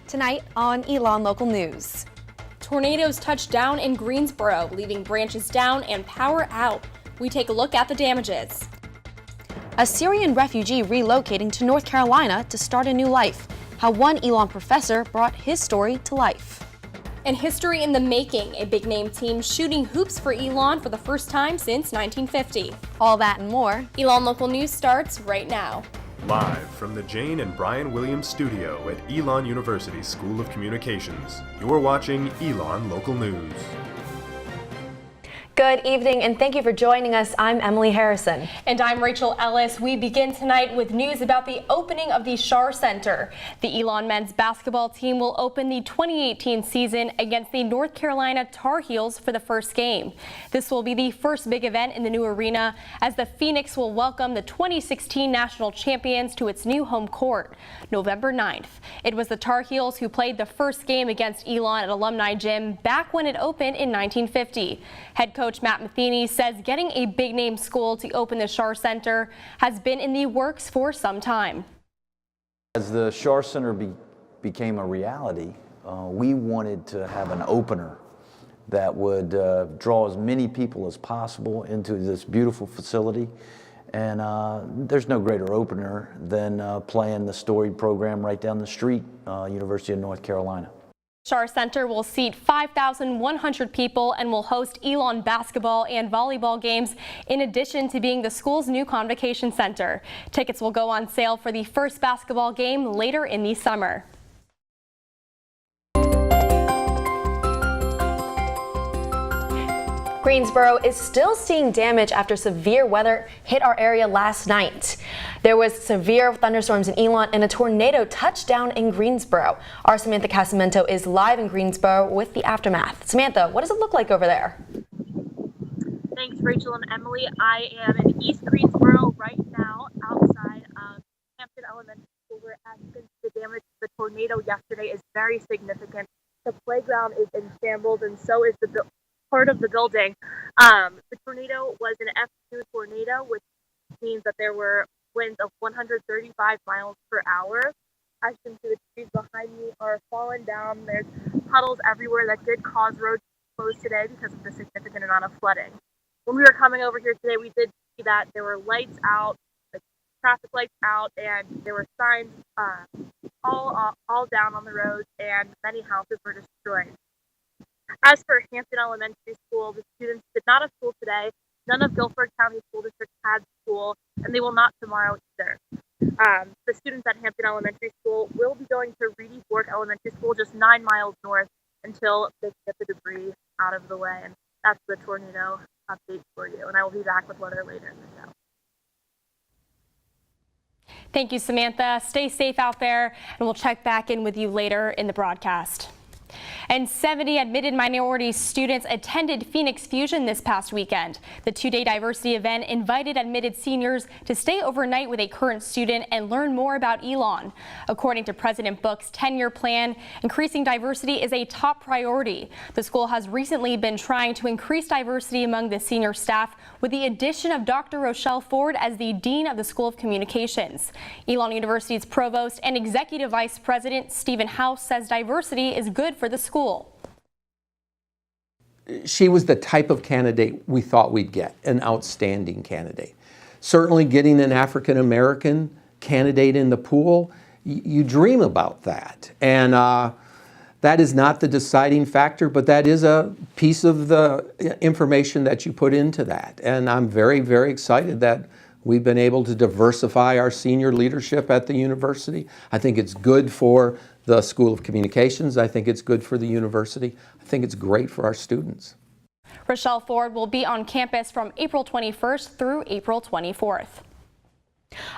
Tonight on Elon Local News. Tornadoes touch down in Greensboro, leaving branches down and power out. We take a look at the damages. A Syrian refugee relocating to North Carolina to start a new life. How one Elon professor brought his story to life. And history in the making, a big-name team shooting hoops for Elon for the first time since 1950. All that and more. Elon Local News starts right now. Live from the Jane and Brian Williams studio at Elon University School of Communications, you're watching Elon Local News. Good evening and thank you for joining us. I'm Emily Harrison. And I'm Rachel Ellis. We begin tonight with news about the opening of the Schar Center. The Elon men's basketball team will open the 2018 season against the North Carolina Tar Heels for the first game. This will be the first big event in the new arena as the Phoenix will welcome the 2016 national champions to its new home court, November 9th. It was the Tar Heels who played the first game against Elon at Alumni Gym back when it opened in 1950. Head coach Matt Matheny says getting a big-name school to open the Schar Center has been in the works for some time. As the Schar Center became a reality, we wanted to have an opener that would draw as many people as possible into this beautiful facility. And there's no greater opener than playing the storied program right down the street, University of North Carolina. Schar Center will seat 5,100 people and will host Elon basketball and volleyball games in addition to being the school's new convocation center. Tickets will go on sale for the first basketball game later in the summer. Greensboro is still seeing damage after severe weather hit our area last night. There was severe thunderstorms in Elon and a tornado touched down in Greensboro. Our Samantha Casamento is live in Greensboro with the aftermath. Samantha, what does it look like over there? Thanks, Rachel and Emily. I am in East Greensboro right now outside of Hampton Elementary School where the damage to the tornado yesterday is very significant. The playground is in shambles and so is the part of the building. The tornado was an F2 tornado, which means that there were winds of 135 miles per hour. As you can see, the trees behind me are falling down. There's puddles everywhere that did cause roads to close today because of the significant amount of flooding. When we were coming over here today, we did see that there were lights out, the traffic lights out, and there were signs all down on the roads, and many houses were destroyed. As for Hampton Elementary School, the students did not have school today. None of Guilford County School District had school, and they will not tomorrow either. The students at Hampton Elementary School will be going to Reedy Fork Elementary School, just 9 miles north, until they get the debris out of the way. And that's the tornado update for you. And I will be back with weather later in the show. Thank you, Samantha. Stay safe out there, and we'll check back in with you later in the broadcast. And 70 admitted minority students attended Phoenix Fusion this past weekend. The two-day diversity event invited admitted seniors to stay overnight with a current student and learn more about Elon. According to President Book's 10-year plan, increasing diversity is a top priority. The school has recently been trying to increase diversity among the senior staff with the addition of Dr. Rochelle Ford as the Dean of the School of Communications. Elon University's Provost and Executive Vice President Stephen House says diversity is good for the school. She was the type of candidate we thought we'd get, an outstanding candidate. Certainly getting an African-American candidate in the pool, you dream about that. And that is not the deciding factor, but that is a piece of the information that you put into that. And I'm very, very excited that we've been able to diversify our senior leadership at the university. I think it's good for the School of Communications. I think it's good for the university. I think it's great for our students. Rochelle Ford will be on campus from April 21st through April 24th.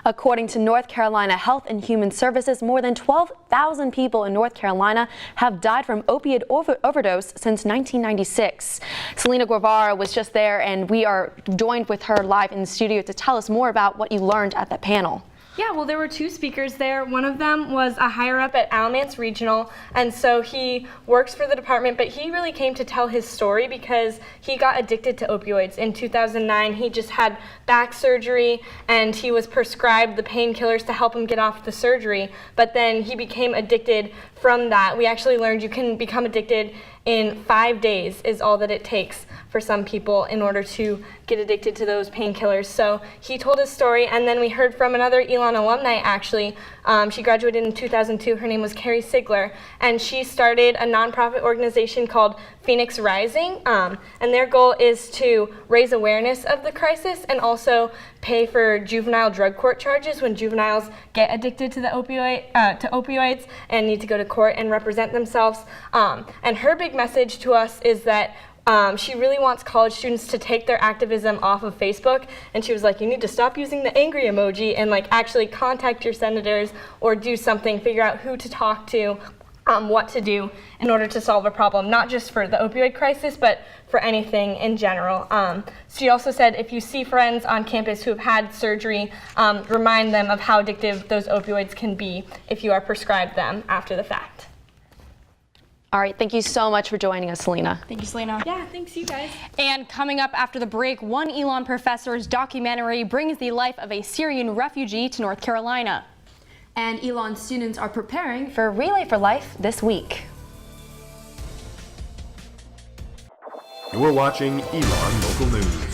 According to North Carolina Health and Human Services, more than 12,000 people in North Carolina have died from opioid overdose since 1996. Selena Guevara was just there, and we are joined with her live in the studio to tell us more about what you learned at that panel. Yeah, well, there were two speakers there. One of them was a higher up at Alamance Regional, and so he works for the department, but he really came to tell his story because he got addicted to opioids. In 2009, he just had back surgery, and he was prescribed the painkillers to help him get off the surgery, but then he became addicted from that. We actually learned you can become addicted in 5 days is all that it takes for some people in order to get addicted to those painkillers. So he told his story, and then we heard from another Elon alumni actually. She graduated in 2002. Her name was Carrie Sigler, and she started a nonprofit organization called Phoenix Rising, and their goal is to raise awareness of the crisis and also pay for juvenile drug court charges when juveniles get addicted to the opioids and need to go to court and represent themselves. And her big message to us is that she really wants college students to take their activism off of Facebook, and she was like, you need to stop using the angry emoji and like actually contact your senators or do something, figure out who to talk to, what to do in order to solve a problem, not just for the opioid crisis, but for anything in general. She also said if you see friends on campus who have had surgery, remind them of how addictive those opioids can be if you are prescribed them after the fact. All right, thank you so much for joining us, Selena. Thank you, Selena. Yeah, thanks you guys. And coming up after the break, one Elon professor's documentary brings the life of a Syrian refugee to North Carolina. And Elon students are preparing for Relay for Life this week. You're watching Elon Local News.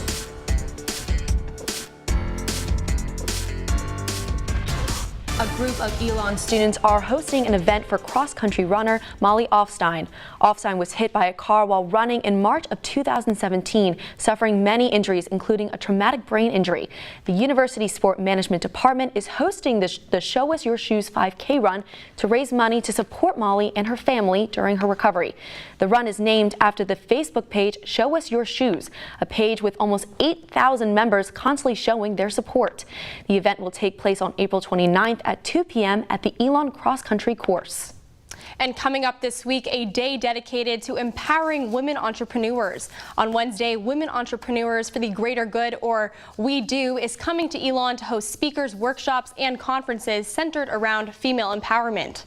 A group of Elon students are hosting an event for cross-country runner Molly Offstein. Offstein was hit by a car while running in March of 2017, suffering many injuries, including a traumatic brain injury. The University Sport Management Department is hosting the Show Us Your Shoes 5K run to raise money to support Molly and her family during her recovery. The run is named after the Facebook page Show Us Your Shoes, a page with almost 8,000 members constantly showing their support. The event will take place on April 29th at 2 p.m. at the Elon Cross Country course. And coming up this week, a day dedicated to empowering women entrepreneurs. On Wednesday, Women Entrepreneurs for the Greater Good, or We Do, is coming to Elon to host speakers, workshops, and conferences centered around female empowerment.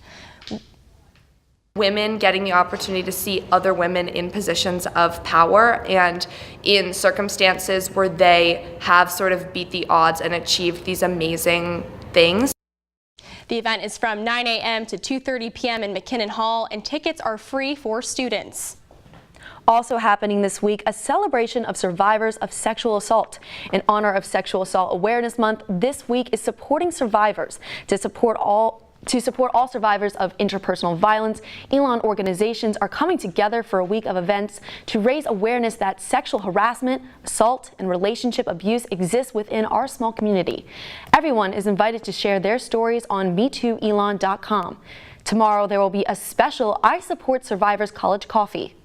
Women getting the opportunity to see other women in positions of power and in circumstances where they have sort of beat the odds and achieved these amazing things. The event is from 9 a.m. to 2:30 p.m. in McKinnon Hall, and tickets are free for students. Also happening this week, a celebration of survivors of sexual assault. In honor of Sexual Assault Awareness Month, this week is supporting survivors. To support all survivors of interpersonal violence, Elon organizations are coming together for a week of events to raise awareness that sexual harassment, assault, and relationship abuse exists within our small community. Everyone is invited to share their stories on MeTooElon.com. Tomorrow, there will be a special I Support Survivors College Coffee.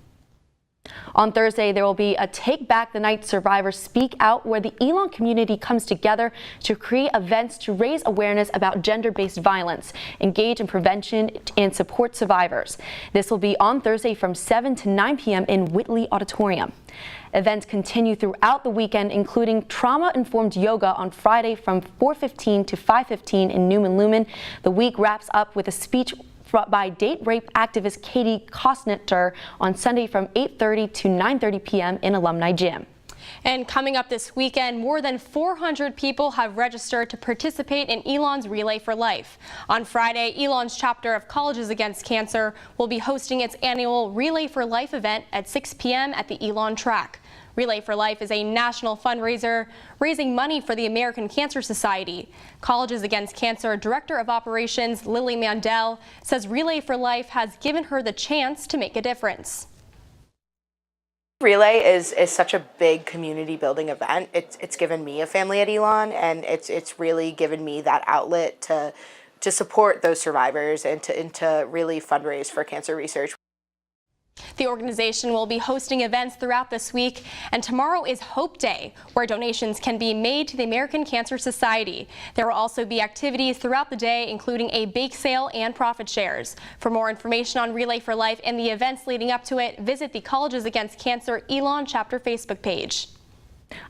On Thursday, there will be a Take Back the Night Survivors Speak Out, where the Elon community comes together to create events to raise awareness about gender-based violence, engage in prevention, and support survivors. This will be on Thursday from 7 to 9 p.m. in Whitley Auditorium. Events continue throughout the weekend, including trauma-informed yoga on Friday from 4:15 to 5:15 in Newman Lumen. The week wraps up with a speech by date rape activist Katie Kostner on Sunday from 8:30 to 9:30 p.m. in Alumni Gym. And coming up this weekend, more than 400 people have registered to participate in Elon's Relay for Life. On Friday, Elon's chapter of Colleges Against Cancer will be hosting its annual Relay for Life event at 6 p.m. at the Elon track. Relay for Life is a national fundraiser raising money for the American Cancer Society. Colleges Against Cancer Director of Operations Lily Mandel says Relay for Life has given her the chance to make a difference. Relay is such a big community building event. It's given me a family at Elon, and it's really given me that outlet to support those survivors and to really fundraise for cancer research. The organization will be hosting events throughout this week, and tomorrow is Hope Day, where donations can be made to the American Cancer Society. There will also be activities throughout the day, including a bake sale and profit shares. For more information on Relay for Life and the events leading up to it, visit the Colleges Against Cancer Elon chapter Facebook page.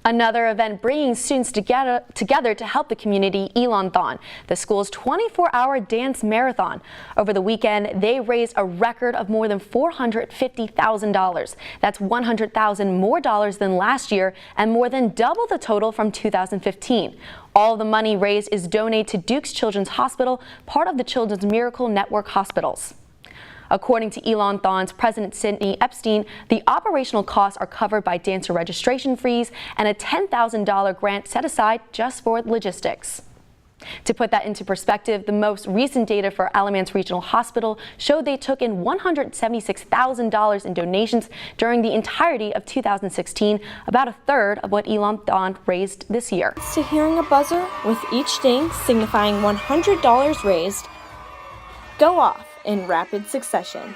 Another event bringing students together to help the community, Elon-thon, the school's 24-hour dance marathon. Over the weekend, they raised a record of more than $450,000. That's $100,000 more than last year and more than double the total from 2015. All the money raised is donated to Duke's Children's Hospital, part of the Children's Miracle Network hospitals. According to Elon-thon's president, Sydney Epstein, the operational costs are covered by dancer registration fees and a $10,000 grant set aside just for logistics. To put that into perspective, the most recent data for Alamance Regional Hospital showed they took in $176,000 in donations during the entirety of 2016, about a third of what Elon-thon raised this year. To hearing a buzzer with each ding signifying $100 raised go off in rapid succession.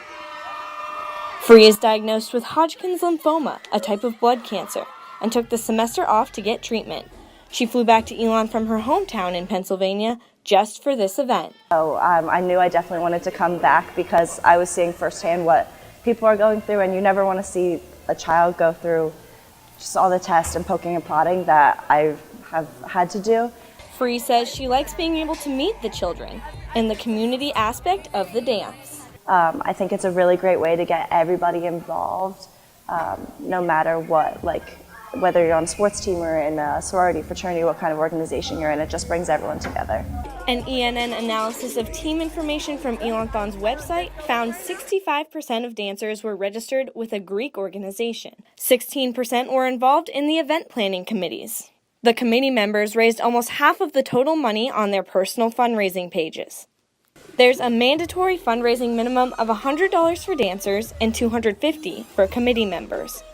Free is diagnosed with Hodgkin's lymphoma, a type of blood cancer, and took the semester off to get treatment. She flew back to Elon from her hometown in Pennsylvania just for this event. I knew I definitely wanted to come back because I was seeing firsthand what people are going through, and you never want to see a child go through just all the tests and poking and prodding that I have had to do. Free says she likes being able to meet the children and the community aspect of the dance. I think it's a really great way to get everybody involved, no matter what, whether you're on a sports team or in a sorority, fraternity, what kind of organization you're in, it just brings everyone together. An ENN analysis of team information from Elon-thon's website found 65% of dancers were registered with a Greek organization. 16% were involved in the event planning committees. The committee members raised almost half of the total money on their personal fundraising pages. There's a mandatory fundraising minimum of $100 for dancers and $250 for committee members.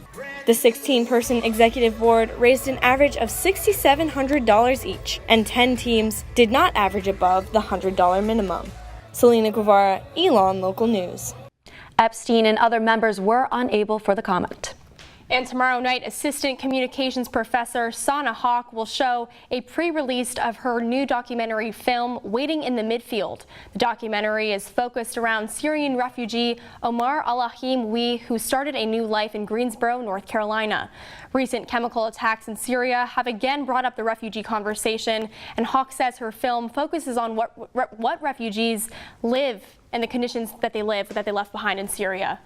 The 16-person executive board raised an average of $6,700 each, and 10 teams did not average above the $100 minimum. Selena Guevara, Elon Local News. Epstein and other members were unable for the comment. And tomorrow night, Assistant Communications Professor Sana Hawk will show a pre-release of her new documentary film, Waiting in the Midfield. The documentary is focused around Syrian refugee Omar Alahim-Wee, who started a new life in Greensboro, North Carolina. Recent chemical attacks in Syria have again brought up the refugee conversation, and Hawk says her film focuses on what refugees live and the conditions that they left behind in Syria.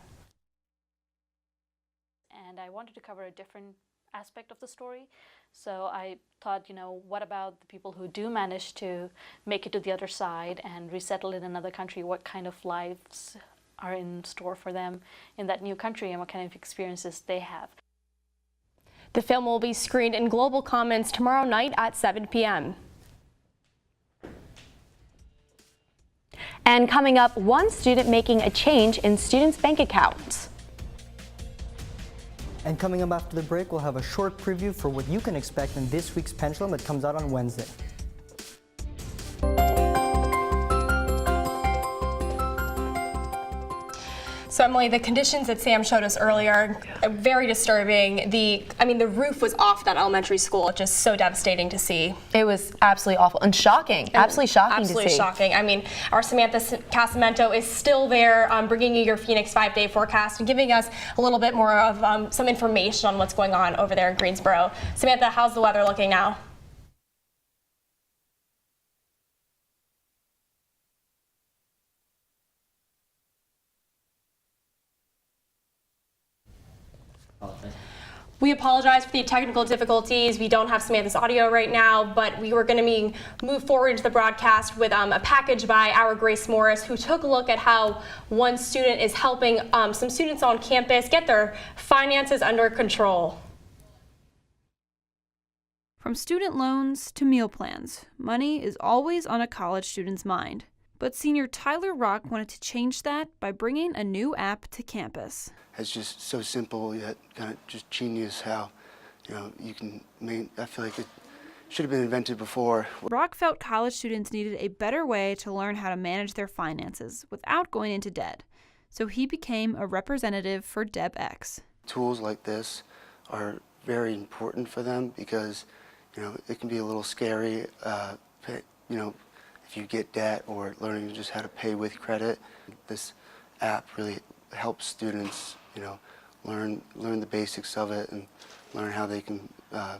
And I wanted to cover a different aspect of the story. So I thought, what about the people who do manage to make it to the other side and resettle in another country? What kind of lives are in store for them in that new country and what kind of experiences they have? The film will be screened in Global Commons tomorrow night at 7 p.m. And coming up, one student making a change in students' bank accounts. And coming up after the break, we'll have a short preview for what you can expect in this week's Pendulum that comes out on Wednesday. So Emily, the conditions that Sam showed us earlier are very disturbing. The roof was off that elementary school. Just so devastating to see. It was absolutely awful and shocking. Absolutely shocking to see. Absolutely shocking. Our Samantha Casamento is still there, bringing you your Phoenix 5-day forecast and giving us a little bit more of some information on what's going on over there in Greensboro. Samantha, how's the weather looking now? We apologize for the technical difficulties. We don't have Samantha's audio right now, but we were going to move forward into the broadcast with a package by our Grace Morris, who took a look at how one student is helping some students on campus get their finances under control. From student loans to meal plans, money is always on a college student's mind. But senior Tyler Rock wanted to change that by bringing a new app to campus. It's just so simple yet kind of just genius how, you can I feel like it should have been invented before. Rock felt college students needed a better way to learn how to manage their finances without going into debt. So he became a representative for DebX. Tools like this are very important for them because, it can be a little scary, if you get debt or learning just how to pay with credit. This app really helps students, learn the basics of it and learn how they can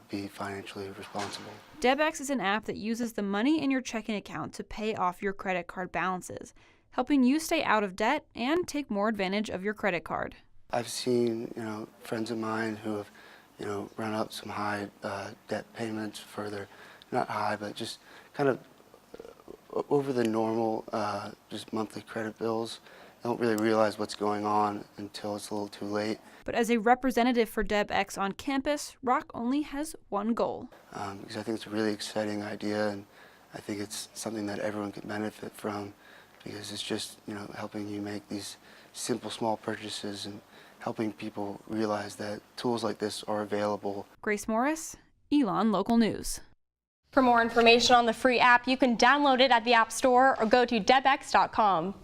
be financially responsible. DebtX is an app that uses the money in your checking account to pay off your credit card balances, helping you stay out of debt and take more advantage of your credit card. I've seen, friends of mine who have, run up some high debt payments for their, not high, but just kind of over the normal, just monthly credit bills. They don't really realize what's going on until it's a little too late. But as a representative for DebtX on campus, Rock only has one goal. Because I think it's a really exciting idea, and I think it's something that everyone can benefit from, because it's just, helping you make these simple, small purchases and helping people realize that tools like this are available. Grace Morris, Elon Local News. For more information on the free app, you can download it at the App Store or go to debx.com.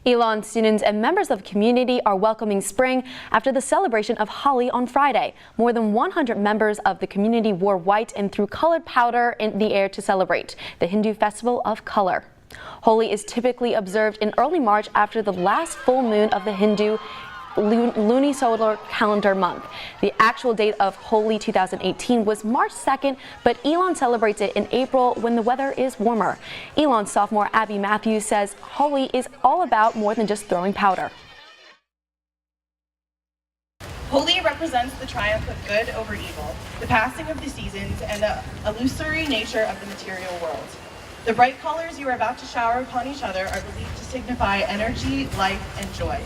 Elon students and members of the community are welcoming spring after the celebration of Holi on Friday. More than 100 members of the community wore white and threw colored powder in the air to celebrate the Hindu festival of color. Holi is typically observed in early March after the last full moon of the Hindu lunisolar calendar month. The actual date of Holi 2018 was March 2nd, but Elon celebrates it in April when the weather is warmer. Elon sophomore Abby Matthews says Holi is all about more than just throwing powder. Holi represents the triumph of good over evil, the passing of the seasons, and the illusory nature of the material world. The bright colors you are about to shower upon each other are believed to signify energy, life, and joy.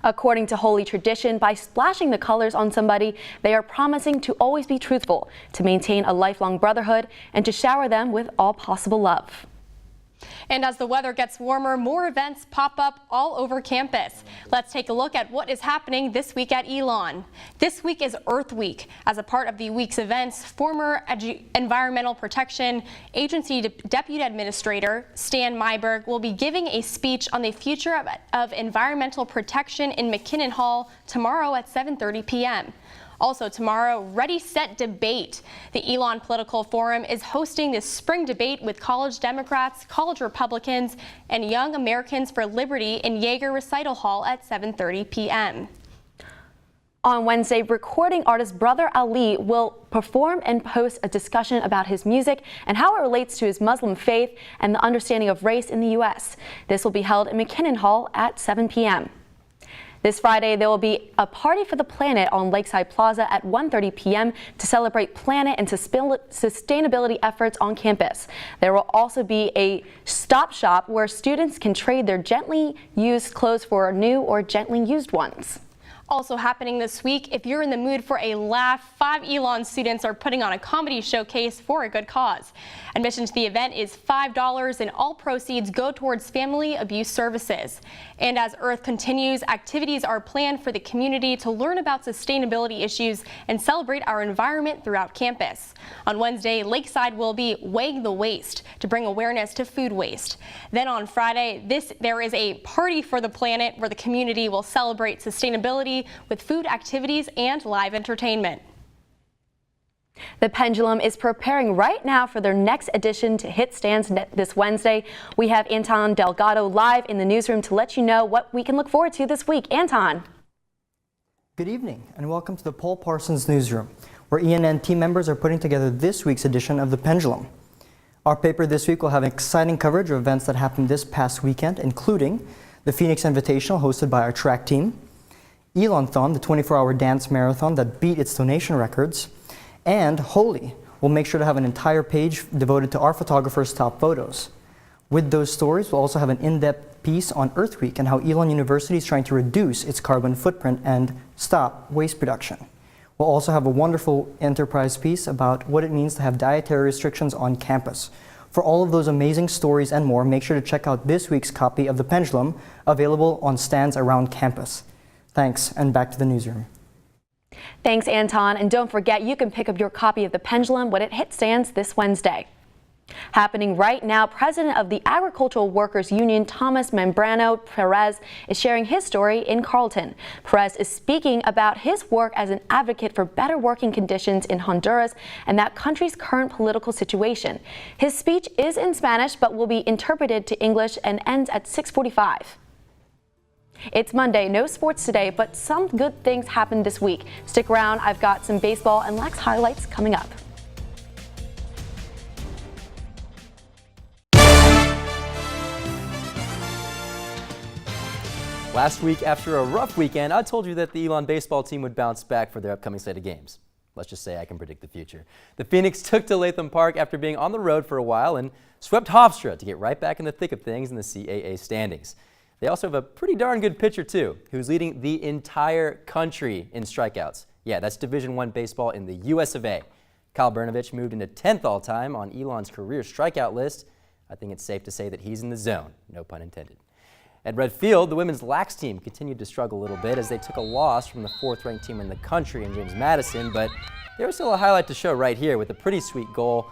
According to Holi tradition, by splashing the colors on somebody, they are promising to always be truthful, to maintain a lifelong brotherhood, and to shower them with all possible love. And as the weather gets warmer, more events pop up all over campus. Let's take a look at what is happening this week at Elon. This week is Earth Week. As a part of the week's events, former Environmental Protection Agency Deputy Administrator Stan Myberg will be giving a speech on the future of environmental protection in McKinnon Hall tomorrow at 7:30 p.m. Also tomorrow, Ready, Set, Debate. The Elon Political Forum is hosting this spring debate with college Democrats, college Republicans, and Young Americans for Liberty in Yeager Recital Hall at 7:30 p.m. On Wednesday, recording artist Brother Ali will perform and post a discussion about his music and how it relates to his Muslim faith and the understanding of race in the U.S. This will be held in McKinnon Hall at 7 p.m. This Friday, there will be a Party for the Planet on Lakeside Plaza at 1:30 p.m. to celebrate planet and sustainability efforts on campus. There will also be a stop shop where students can trade their gently used clothes for new or gently used ones. Also happening this week, if you're in the mood for a laugh, 5 Elon students are putting on a comedy showcase for a good cause. Admission to the event is $5 and all proceeds go towards family abuse services. And as Earth continues, activities are planned for the community to learn about sustainability issues and celebrate our environment throughout campus. On Wednesday, Lakeside will be Weighing the Waste to bring awareness to food waste. Then on Friday, there is a Party for the Planet where the community will celebrate sustainability with food activities and live entertainment. The Pendulum is preparing right now for their next edition to hit stands this Wednesday. We have Anton Delgado live in the newsroom to let you know what we can look forward to this week. Anton. Good evening and welcome to the Paul Parsons newsroom, where ENN team members are putting together this week's edition of The Pendulum. Our paper this week will have exciting coverage of events that happened this past weekend, including the Phoenix Invitational hosted by our track team, Elon-thon, the 24-hour dance marathon that beat its donation records, and Holi. We'll make sure to have an entire page devoted to our photographers' top photos. With those stories, we'll also have an in-depth piece on Earth Week and how Elon University is trying to reduce its carbon footprint and stop waste production. We'll also have a wonderful enterprise piece about what it means to have dietary restrictions on campus. For all of those amazing stories and more, make sure to check out this week's copy of The Pendulum, available on stands around campus. Thanks, and back to the newsroom. Thanks, Anton. And don't forget, you can pick up your copy of The Pendulum when it hits stands this Wednesday. Happening right now, President of the Agricultural Workers Union, Thomas Membrano Perez, is sharing his story in Carlton. Perez is speaking about his work as an advocate for better working conditions in Honduras and that country's current political situation. His speech is in Spanish but will be interpreted to English and ends at 6:45. It's Monday, no sports today, but some good things happened this week. Stick around, I've got some baseball and Lex highlights coming up. Last week, after a rough weekend, I told you that the Elon baseball team would bounce back for their upcoming slate of games. Let's just say I can predict the future. The Phoenix took to Latham Park after being on the road for a while and swept Hofstra to get right back in the thick of things in the CAA standings. They also have a pretty darn good pitcher, too, who's leading the entire country in strikeouts. Yeah, that's Division I baseball in the US of A. Kyle Bernovich moved into 10th all-time on Elon's career strikeout list. I think it's safe to say that he's in the zone, no pun intended. At Red Field, the women's lax team continued to struggle a little bit as they took a loss from the 4th-ranked team in the country in James Madison, but there was still a highlight to show right here with a pretty sweet goal,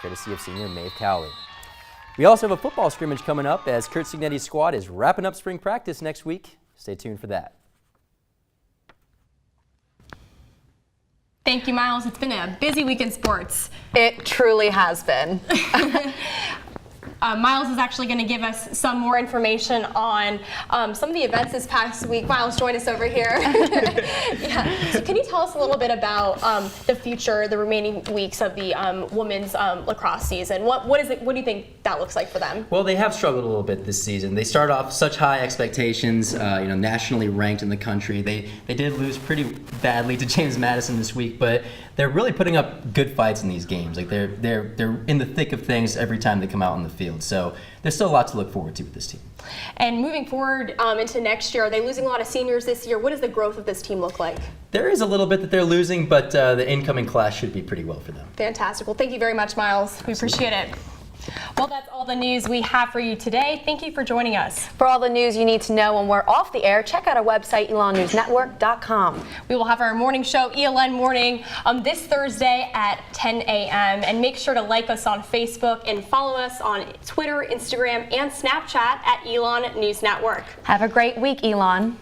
courtesy of senior Maeve Cowley. We also have a football scrimmage coming up as Kurt Signetti's squad is wrapping up spring practice next week. Stay tuned for that. Thank you, Miles. It's been a busy week in sports. It truly has been. Miles is actually going to give us some more information on some of the events this past week. Miles, join us over here. Yeah. So can you tell us a little bit about the future, the remaining weeks of the women's lacrosse season? What do you think that looks like for them? Well, they have struggled a little bit this season. They started off such high expectations, nationally ranked in the country. They did lose pretty badly to James Madison this week, but they're really putting up good fights in these games. Like they're in the thick of things every time they come out on the field. So there's still a lot to look forward to with this team. And moving forward into next year, are they losing a lot of seniors this year? What does the growth of this team look like? There is a little bit that they're losing, but the incoming class should be pretty well for them. Fantastic. Well, thank you very much, Miles. We appreciate it. Well, that's all the news we have for you today. Thank you for joining us. For all the news you need to know when we're off the air, check out our website, elonnewsnetwork.com. We will have our morning show, ELN Morning, this Thursday at 10 a.m. And make sure to like us on Facebook and follow us on Twitter, Instagram, and Snapchat at Elon News Network. Have a great week, Elon.